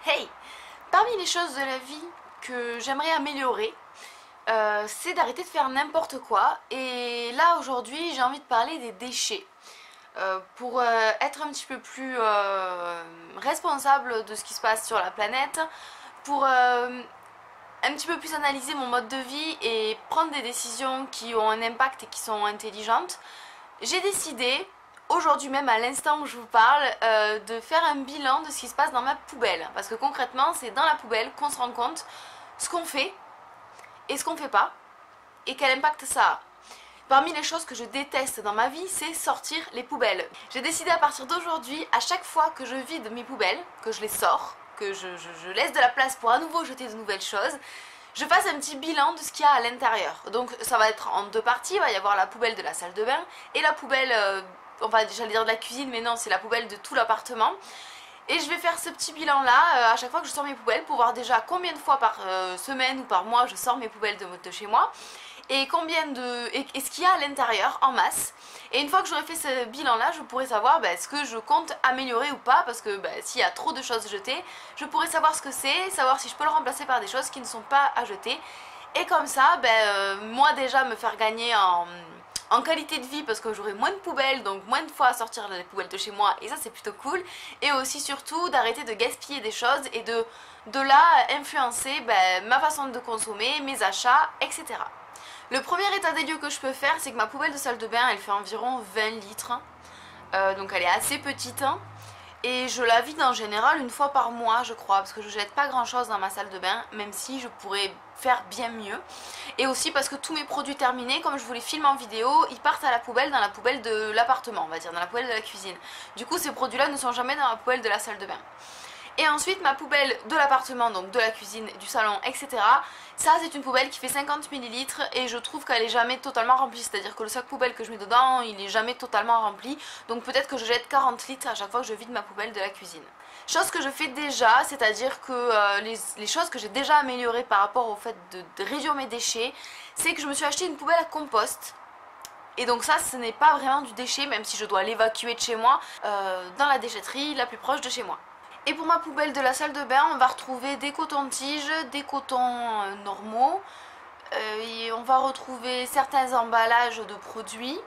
Hey! Parmi les choses de la vie que j'aimerais améliorer, c'est d'arrêter de faire n'importe quoi. Et là, aujourd'hui, j'ai envie de parler des déchets. Pour être un petit peu plus responsable de ce qui se passe sur la planète, pour un petit peu plus analyser mon mode de vie et prendre des décisions qui ont un impact et qui sont intelligentes, j'ai décidé, aujourd'hui même à l'instant où je vous parle, de faire un bilan de ce qui se passe dans ma poubelle. Parce que concrètement, c'est dans la poubelle qu'on se rend compte ce qu'on fait et ce qu'on fait pas et quel impact ça a. Parmi les choses que je déteste dans ma vie, c'est sortir les poubelles. J'ai décidé à partir d'aujourd'hui, à chaque fois que je vide mes poubelles, que je les sors, que je laisse de la place pour à nouveau jeter de nouvelles choses, je fasse un petit bilan de ce qu'il y a à l'intérieur. Donc ça va être en deux parties, il va y avoir la poubelle de la salle de bain et la poubelle, j'allais dire de la cuisine, mais non, c'est la poubelle de tout l'appartement. Et je vais faire ce petit bilan là à chaque fois que je sors mes poubelles pour voir déjà combien de fois par semaine ou par mois je sors mes poubelles de chez moi et et ce qu'il y a à l'intérieur en masse. Et une fois que j'aurai fait ce bilan là, je pourrai savoir ce que je compte améliorer ou pas, parce que s'il y a trop de choses jetées, je pourrai savoir ce que c'est, savoir si je peux le remplacer par des choses qui ne sont pas à jeter. Et comme ça, moi déjà me faire gagner en qualité de vie, parce que j'aurai moins de poubelles, donc moins de fois à sortir les poubelles de chez moi, et ça c'est plutôt cool. Et aussi surtout d'arrêter de gaspiller des choses et de là influencer ma façon de consommer, mes achats, etc. Le premier état des lieux que je peux faire, c'est que ma poubelle de salle de bain, elle fait environ 20 litres. Donc elle est assez petite. Et je la vide en général une fois par mois, je crois, parce que je jette pas grand chose dans ma salle de bain, même si je pourrais faire bien mieux. Et aussi parce que tous mes produits terminés, comme je vous les filme en vidéo, ils partent à la poubelle, dans la poubelle de l'appartement, on va dire, dans la poubelle de la cuisine. Du coup, ces produits-là ne sont jamais dans la poubelle de la salle de bain. Et ensuite ma poubelle de l'appartement, donc de la cuisine, du salon, etc. Ça c'est une poubelle qui fait 50 ml et je trouve qu'elle est jamais totalement remplie. C'est-à-dire que le sac poubelle que je mets dedans, il est jamais totalement rempli. Donc peut-être que je jette 40 litres à chaque fois que je vide ma poubelle de la cuisine. Chose que je fais déjà, c'est-à-dire que les choses que j'ai déjà améliorées par rapport au fait de réduire mes déchets, c'est que je me suis acheté une poubelle à compost. Et donc ça, ce n'est pas vraiment du déchet, même si je dois l'évacuer de chez moi, dans la déchetterie la plus proche de chez moi. Et pour ma poubelle de la salle de bain, on va retrouver des cotons-tiges, des cotons normaux. Et on va retrouver certains emballages de produits.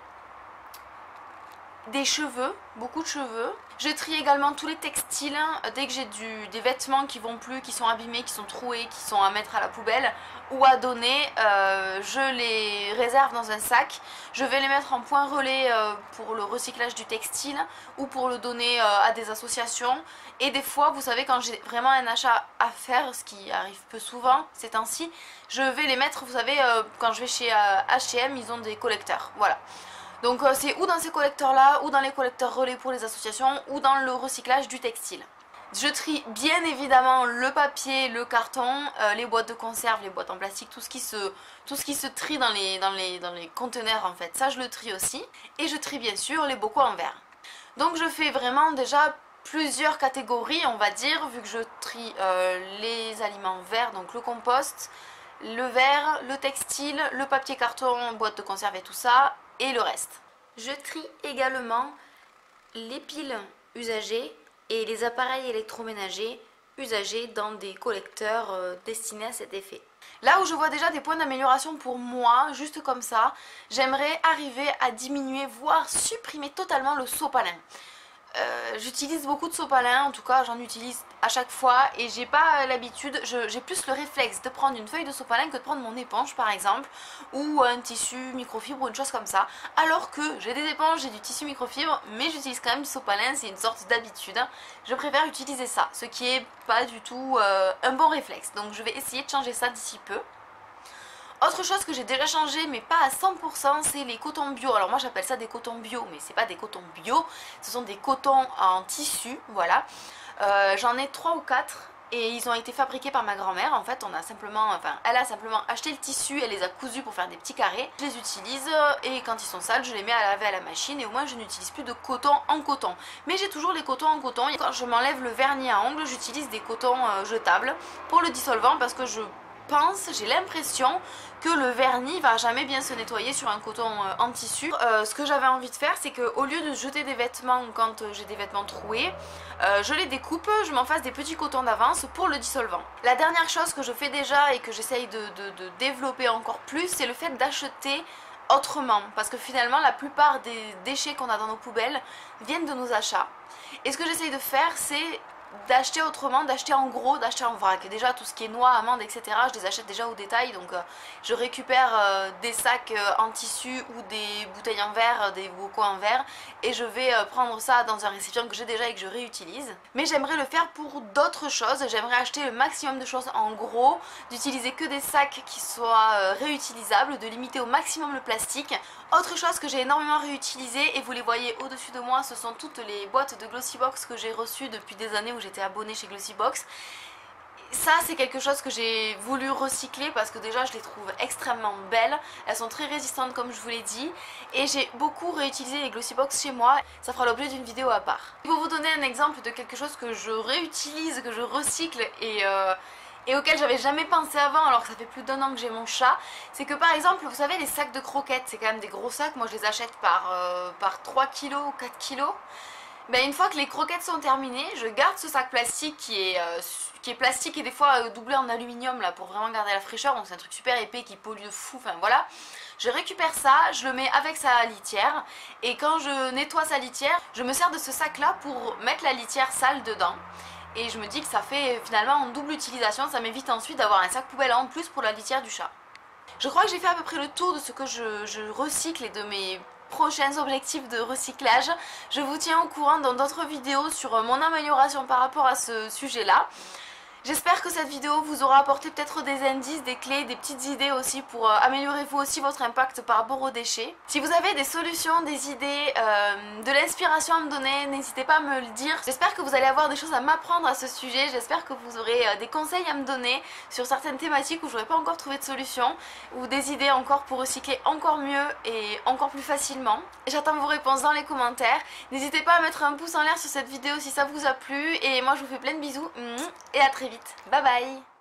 Des cheveux, beaucoup de cheveux. Je trie également tous les textiles. Dès que j'ai des vêtements qui vont plus, qui sont abîmés, qui sont troués, qui sont à mettre à la poubelle ou à donner, je les réserve dans un sac. Je vais les mettre en point relais pour le recyclage du textile ou pour le donner à des associations. Et des fois, vous savez, quand j'ai vraiment un achat à faire, ce qui arrive peu souvent ces temps-ci, je vais les mettre, vous savez, quand je vais chez H&M, ils ont des collecteurs, voilà. Donc c'est ou dans ces collecteurs là, ou dans les collecteurs relais pour les associations, ou dans le recyclage du textile. Je trie bien évidemment le papier, le carton, les boîtes de conserve, les boîtes en plastique, tout ce qui se trie dans les conteneurs en fait, ça je le trie aussi. Et je trie bien sûr les bocaux en verre. Donc je fais vraiment déjà plusieurs catégories on va dire, vu que je trie les aliments verts, donc le compost, le verre, le textile, le papier carton, boîte de conserve et tout ça, et le reste. Je trie également les piles usagées et les appareils électroménagers usagés dans des collecteurs destinés à cet effet. Là où je vois déjà des points d'amélioration pour moi, juste comme ça, j'aimerais arriver à diminuer, voire supprimer totalement le sopalin. J'utilise beaucoup de sopalin, en tout cas j'en utilise à chaque fois et j'ai pas l'habitude, j'ai plus le réflexe de prendre une feuille de sopalin que de prendre mon éponge par exemple, ou un tissu microfibre ou une chose comme ça, alors que j'ai des éponges, j'ai du tissu microfibre, mais j'utilise quand même du sopalin, c'est une sorte d'habitude. Je préfère utiliser ça, ce qui est pas du tout un bon réflexe, donc je vais essayer de changer ça d'ici peu. Autre chose que j'ai déjà changé mais pas à 100%, c'est les cotons bio. Alors moi j'appelle ça des cotons bio, mais c'est pas des cotons bio, ce sont des cotons en tissu, voilà. J'en ai 3 ou 4 et ils ont été fabriqués par ma grand-mère. En fait elle a simplement acheté le tissu, elle les a cousus pour faire des petits carrés. Je les utilise et quand ils sont sales je les mets à laver à la machine et au moins je n'utilise plus de coton en coton. Mais j'ai toujours les cotons en coton et quand je m'enlève le vernis à ongles j'utilise des cotons jetables pour le dissolvant parce que pense, j'ai l'impression que le vernis va jamais bien se nettoyer sur un coton en tissu. Ce que j'avais envie de faire, c'est qu'au lieu de jeter des vêtements quand j'ai des vêtements troués, je les découpe, je m'en fasse des petits cotons d'avance pour le dissolvant. La dernière chose que je fais déjà et que j'essaye de développer encore plus, c'est le fait d'acheter autrement, parce que finalement la plupart des déchets qu'on a dans nos poubelles viennent de nos achats. Et ce que j'essaye de faire, c'est d'acheter autrement, d'acheter en gros, d'acheter en vrac. Déjà tout ce qui est noix, amandes, etc. je les achète déjà au détail, donc je récupère des sacs en tissu ou des bouteilles en verre, des bocaux en verre, et je vais prendre ça dans un récipient que j'ai déjà et que je réutilise. Mais j'aimerais le faire pour d'autres choses, j'aimerais acheter le maximum de choses en gros, d'utiliser que des sacs qui soient réutilisables, de limiter au maximum le plastique. Autre chose que j'ai énormément réutilisé, et vous les voyez au-dessus de moi, ce sont toutes les boîtes de Glossybox que j'ai reçues depuis des années où j'étais abonnée chez Glossybox. Ça, c'est quelque chose que j'ai voulu recycler parce que déjà je les trouve extrêmement belles, elles sont très résistantes comme je vous l'ai dit, et j'ai beaucoup réutilisé les Glossybox chez moi, ça fera l'objet d'une vidéo à part. Pour vous donner un exemple de quelque chose que je réutilise, que je recycle et auquel j'avais jamais pensé avant alors que ça fait plus d'1 an que j'ai mon chat, c'est que par exemple, vous savez les sacs de croquettes, c'est quand même des gros sacs, moi je les achète par 3 kg ou 4 kg. Ben, une fois que les croquettes sont terminées, je garde ce sac plastique qui est plastique et des fois doublé en aluminium là pour vraiment garder la fraîcheur, donc c'est un truc super épais qui pollue de fou, enfin voilà. Je récupère ça, je le mets avec sa litière, et quand je nettoie sa litière, je me sers de ce sac là pour mettre la litière sale dedans. Et je me dis que ça fait finalement en double utilisation, ça m'évite ensuite d'avoir un sac poubelle en plus pour la litière du chat. Je crois que j'ai fait à peu près le tour de ce que je recycle et de mes prochains objectifs de recyclage. Je vous tiens au courant dans d'autres vidéos sur mon amélioration par rapport à ce sujet-là. J'espère que cette vidéo vous aura apporté peut-être des indices, des clés, des petites idées aussi pour améliorer vous aussi votre impact par rapport aux déchets. Si vous avez des solutions, des idées, de l'inspiration à me donner, n'hésitez pas à me le dire. J'espère que vous allez avoir des choses à m'apprendre à ce sujet, j'espère que vous aurez des conseils à me donner sur certaines thématiques où je n'aurais pas encore trouvé de solution, ou des idées encore pour recycler encore mieux et encore plus facilement. J'attends vos réponses dans les commentaires. N'hésitez pas à mettre un pouce en l'air sur cette vidéo si ça vous a plu, et moi je vous fais plein de bisous et à très vite. Bye bye.